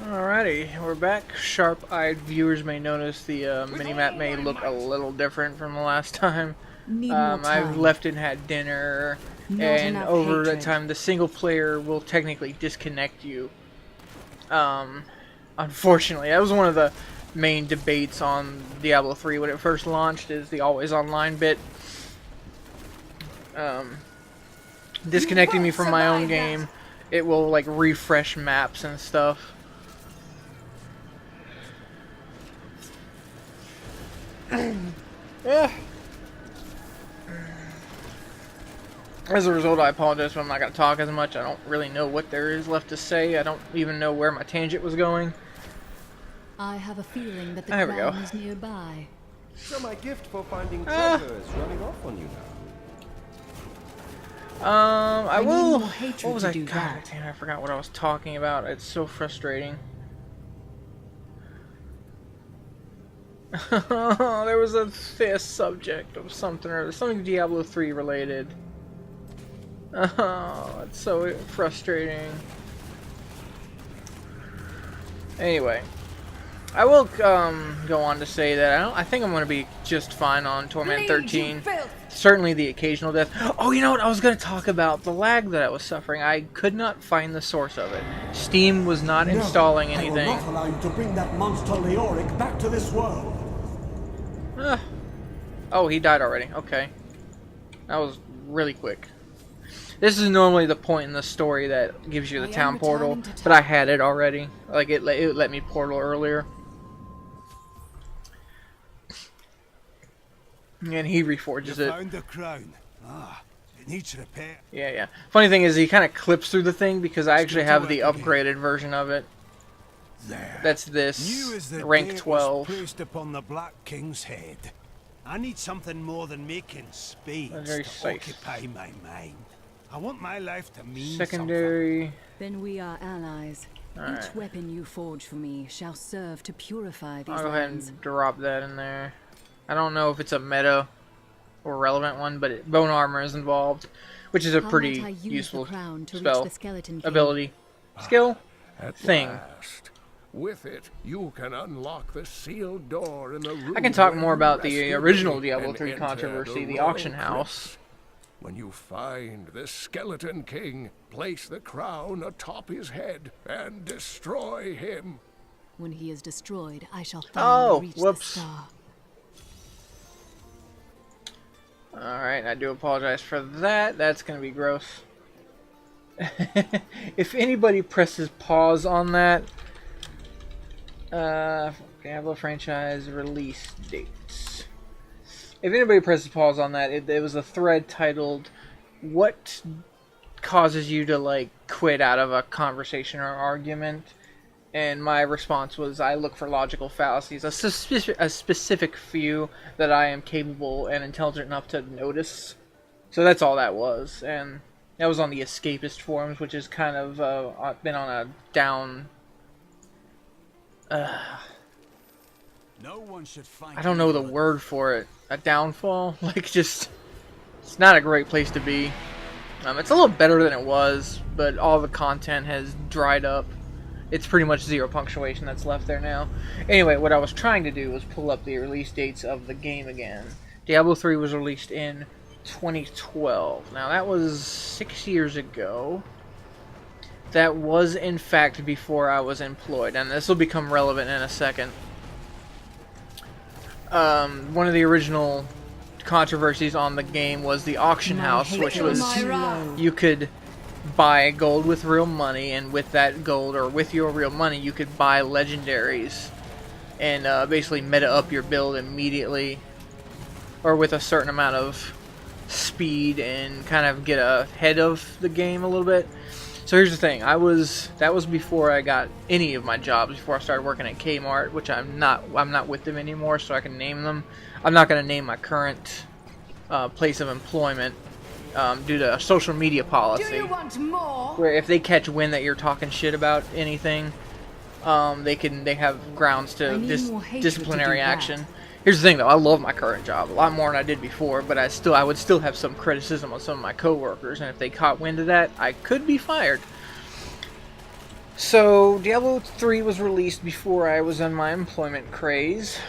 Alrighty, we're back. Sharp-eyed viewers may notice the minimap may look a little different from the last time. Need more I've time. left and had dinner, Not and enough over that hatred. time the single player will technically disconnect you. Unfortunately, that was one of the main debates on Diablo 3 when it first launched, is the always online bit. Disconnecting me from my own game. It will like refresh maps and stuff. Yeah. As a result, I apologize, but I'm not going to talk as much. I don't really know what there is left to say. I don't even know where my tangent was going. I have a feeling that the There we go. crown is nearby. So my gift for finding treasure is running off on you now. I need will. more hatred What was to I? do God that. damn, I forgot what I was talking about. It's so frustrating. There was a subject of something or something Diablo 3 related. Oh, it's so frustrating. Anyway, I will go on to say that I think I'm going to be just fine on Torment 13. Certainly the occasional death. Oh, you know what? I was going to talk about the lag that I was suffering. I could not find the source of it. Steam was not installing anything. I will not allow you to bring that monster Leoric back to this world. Oh, he died already. Okay. That was really quick. This is normally the point in the story that gives you the town portal, but I had it already. Like, it let me portal earlier. And he reforges it. Found the crown. It needs repair. Yeah. Funny thing is, he kind of clips through the thing because I actually have the upgraded version of it. There. That's this, New as the rank day it 12. was placed upon the Black King's head. I need something more than making spades Very to safe. occupy my mind. I want my life to mean Secondary. Then we are allies. Alright. Each weapon you forge for me shall serve to purify these I'll go ahead lands. and drop that in there. I don't know if it's a meta or relevant one, but bone armor is involved, which is a How pretty might I use useful the crown to spell, reach the skeleton king? ability, skill, At thing. last. With it, you can unlock the sealed door in the room. I can talk where more you about the rescued original me Diablo and 3 enter controversy, the royal auction house. crypt. When you find the skeleton king, place the crown atop his head and destroy him. When he is destroyed, I shall Oh, finally reach whoops. the star. Alright, I do apologize for that. That's going to be gross. If anybody presses pause on that, Diablo franchise release dates. If anybody presses pause on that, it was a thread titled, "What causes you to, like, quit out of a conversation or argument?" And my response was, I look for logical fallacies, a specific few that I am capable and intelligent enough to notice. So that's all that was, and that was on the Escapist forums, which is kind of been on a down. No one should find I don't know the word for it. A downfall, like just, it's not a great place to be. It's a little better than it was, but all the content has dried up. It's pretty much zero punctuation that's left there now. Anyway, what I was trying to do was pull up the release dates of the game again. Diablo 3 was released in 2012. Now, that was 6 years ago. That was, in fact, before I was employed, and this will become relevant in a second. One of the original controversies on the game was the auction house, which was you could buy gold with real money, and with that gold, or with your real money, you could buy legendaries and basically meta up your build immediately, or with a certain amount of speed, and kind of get ahead of the game a little bit. So here's the thing, that was before I got any of my jobs, before I started working at Kmart, which I'm not with them anymore, so I can name them. I'm not going to name my current place of employment due to a social media policy. Do you want more? Where if they catch wind that you're talking shit about anything, they have grounds to more hatred disciplinary to do that. action. Here's the thing, though. I love my current job a lot more than I did before, but I would still have some criticism on some of my coworkers, and if they caught wind of that, I could be fired. So Diablo 3 was released before I was on my employment craze.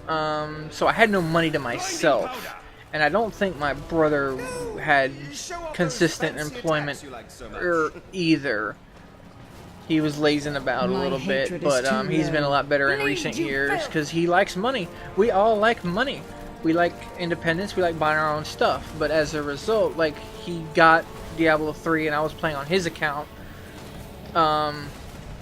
So I had no money to myself, and I don't think my brother had consistent employment either. He was lazing about a little bit, but he's been a lot better in recent years because he likes money. We all like money. We like independence. We like buying our own stuff. But as a result, like, he got Diablo 3, and I was playing on his account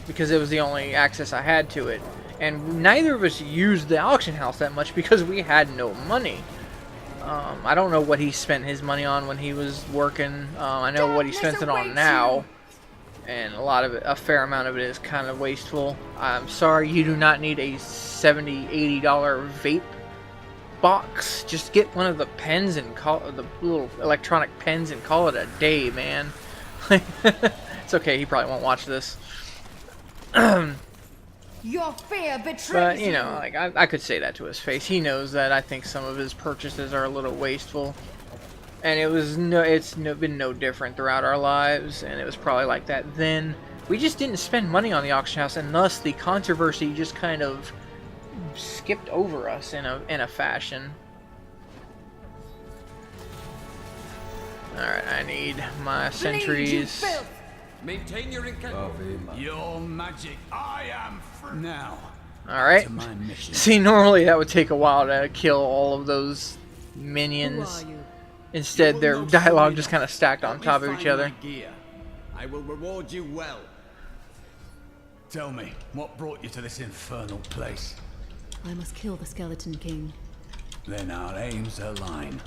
because it was the only access I had to it. And neither of us used the auction house that much because we had no money. I don't know what he spent his money on when he was working. I know what he spends it on now, and a fair amount of it is kind of wasteful. I'm sorry, you do not need a $70, $80 vape box. Just get one of the pens and the little electronic pens and call it a day, man. It's okay, he probably won't watch this. Your fear betrays But, you know, like, I could say that to his face. He knows that I think some of his purchases are a little wasteful. And it's been no different throughout our lives, and it was probably like that then. We just didn't spend money on the auction house, and thus the controversy just kind of skipped over us in a fashion. Alright, I need my sentries. Maintain your Your magic, I am free. Now, Alright. to my mission. See, normally that would take a while to kill all of those minions. Who are you? Instead, their dialogue just kind of stacked on top of each other. I will reward you well. Tell me, what brought you to this infernal place? I must kill the Skeleton King. Then our aims align.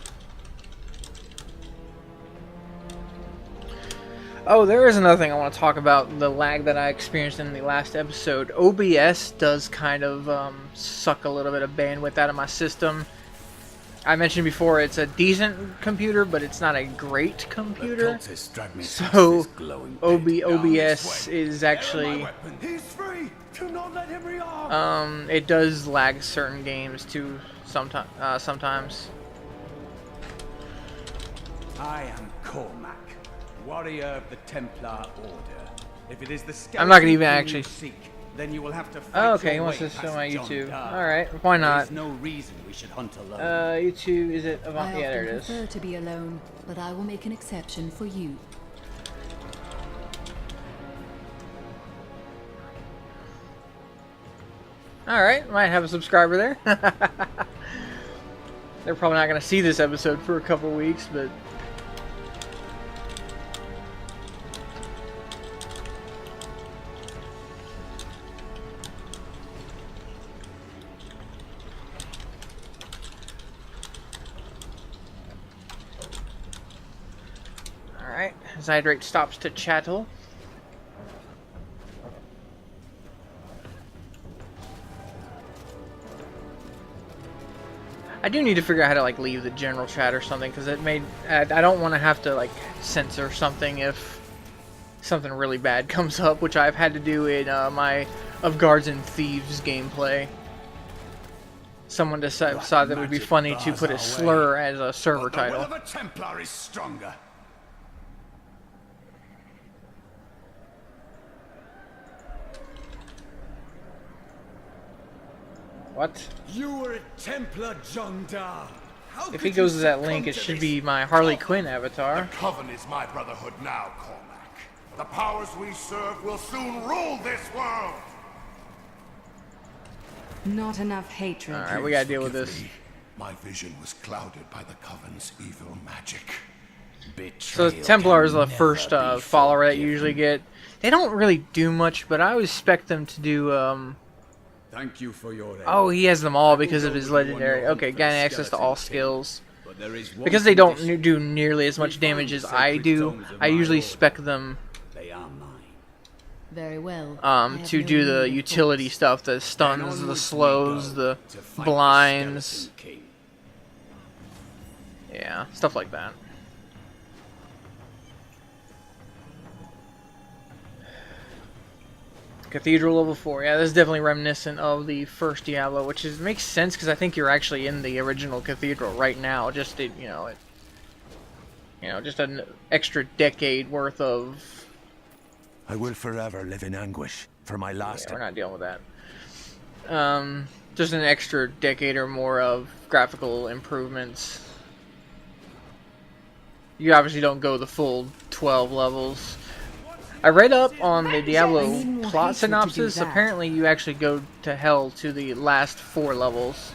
Oh, there is another thing I want to talk about, the lag that I experienced in the last episode. OBS does kind of suck a little bit of bandwidth out of my system. I mentioned before, it's a decent computer, but it's not a great computer. So, OBS is actually... He's free! Do not let him rearm! It does lag certain games too, sometimes. I am Cormac, warrior of the Templar Order. If it is the I'm not gonna even skeleton actually... you seek, then you will have to fight Oh, okay, he your wants way to show past my John YouTube. Dark. Alright, why not? There's no reason we should hunt alone. YouTube, is it... I Yeah, there it often is. prefer to be alone, but I will make an exception for you. Alright, might have a subscriber there. They're probably not going to see this episode for a couple weeks, but... Alright, Zydrate stops to chattel. I do need to figure out how to, like, leave the general chat or something, because it made... I don't want to have to, like, censor something if something really bad comes up, which I've had to do in my Of Guards and Thieves gameplay. Someone decided that it would be funny to put a slur as a server title. The will of a Templar is stronger. What? You were a Templar, John Dark. If he goes to that link, it should be my Harley Quinn avatar. The Coven is my brotherhood now, Cormac. The powers we serve will soon rule this world. Not enough hatred. Alright, we gotta deal with this. My vision was clouded by the Coven's evil magic. So Templars are the first follower that you usually get. They don't really do much, but I always expect them to do, Thank you for your aid. Oh, he has them all because of his legendary. Okay, getting access to all skills. Because they don't do nearly as much damage as I do, I usually spec them They are mine. Very well. I have to no do the need of utility force. stuff, the stuns, the slows, the blinds. Yeah, stuff like that. Cathedral level 4. Yeah, this is definitely reminiscent of the first Diablo, which makes sense because I think you're actually in the original Cathedral right now. Just just an extra decade worth of I will forever live in anguish for my last. Yeah, we're not dealing with that. Just an extra decade or more of graphical improvements. You obviously don't go the full 12 levels. I read up on the Diablo plot synopsis. Apparently you actually go to hell to the last 4 levels.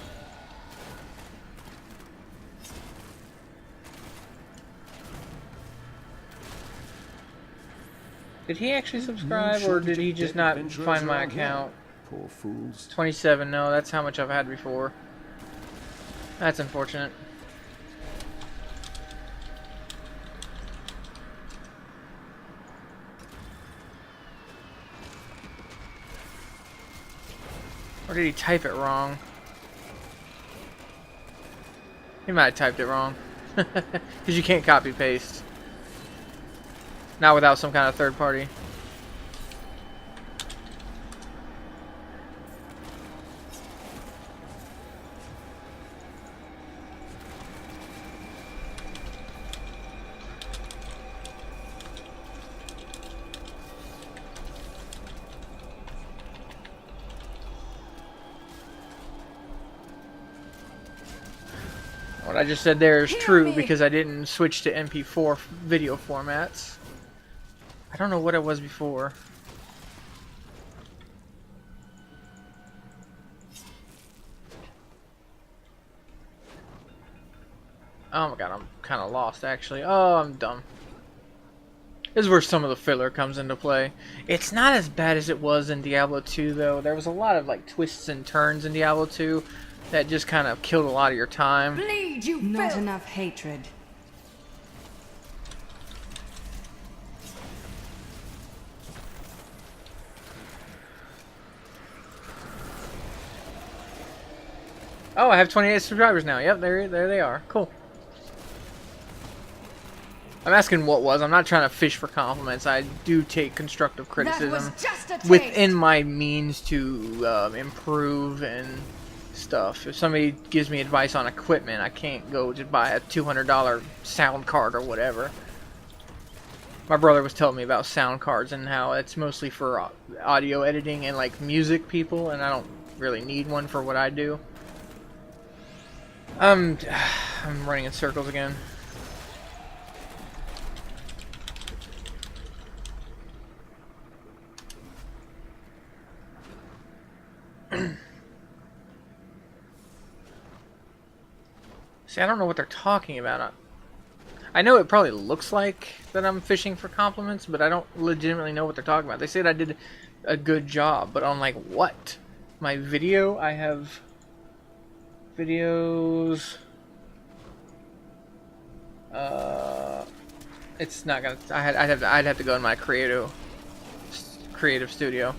Did he actually subscribe, or did he just not find my account? Poor fools. 27, no, that's how much I've had before. That's unfortunate. Or did he type it wrong? He might have typed it wrong. Because you can't copy paste. Not without some kind of third party. What I just said there is true because I didn't switch to MP4 video formats. I don't know what it was before. Oh my god, I'm kind of lost actually. Oh, I'm dumb. This is where some of the filler comes into play. It's not as bad as it was in Diablo 2 though. There was a lot of like twists and turns in Diablo 2 that just kind of killed a lot of your time. Bleed, you Not filth. enough hatred. Oh, I have 28 subscribers now. Yep, there they are. Cool. I'm asking what was. I'm not trying to fish for compliments. I do take constructive criticism within my means to improve and stuff. If somebody gives me advice on equipment, I can't go just buy a $200 sound card or whatever. My brother was telling me about sound cards and how it's mostly for audio editing and like music people, and I don't really need one for what I do. I'm running in circles again. See, I don't know what they're talking about. I know it probably looks like that I'm fishing for compliments, but I don't legitimately know what they're talking about. They said I did a good job, but on like what? My video? I have videos. It's not gonna. I'd have to go in my creative studio.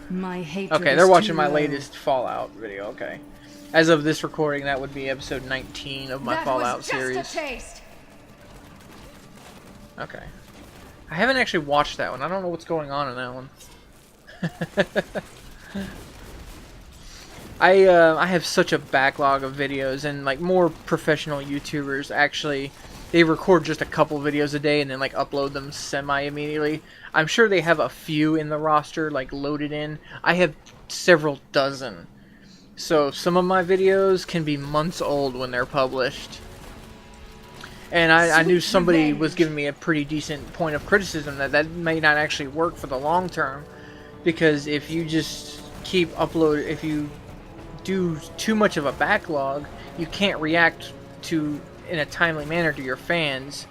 My hatred. Okay, they're watching my latest Fallout video. Okay, as of this recording, that would be episode 19 of my Fallout series. Okay, I haven't actually watched that one. I don't know what's going on in that one. I have such a backlog of videos, and like more professional YouTubers actually, they record just a couple videos a day and then like upload them semi-immediately. I'm sure they have a few in the roster like loaded in. I have several dozen. So some of my videos can be months old when they're published. And I knew somebody was giving me a pretty decent point of criticism that may not actually work for the long term, because if you just keep uploading, if you do too much of a backlog, you can't react to in a timely manner to your fans.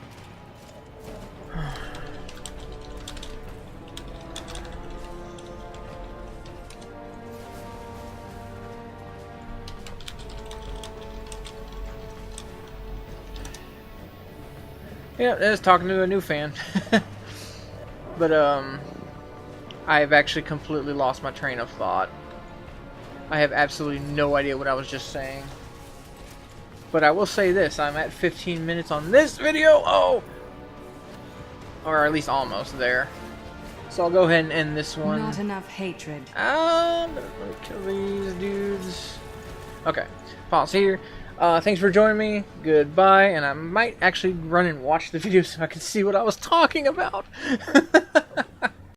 Yeah, that's talking to a new fan. But I've actually completely lost my train of thought. I have absolutely no idea what I was just saying. But I will say this, I'm at 15 minutes on this video. Oh! Or at least almost there. So I'll go ahead and end this one. Not enough hatred. I'm gonna kill these dudes. Okay, pause here. Thanks for joining me. Goodbye, and I might actually run and watch the video so I can see what I was talking about.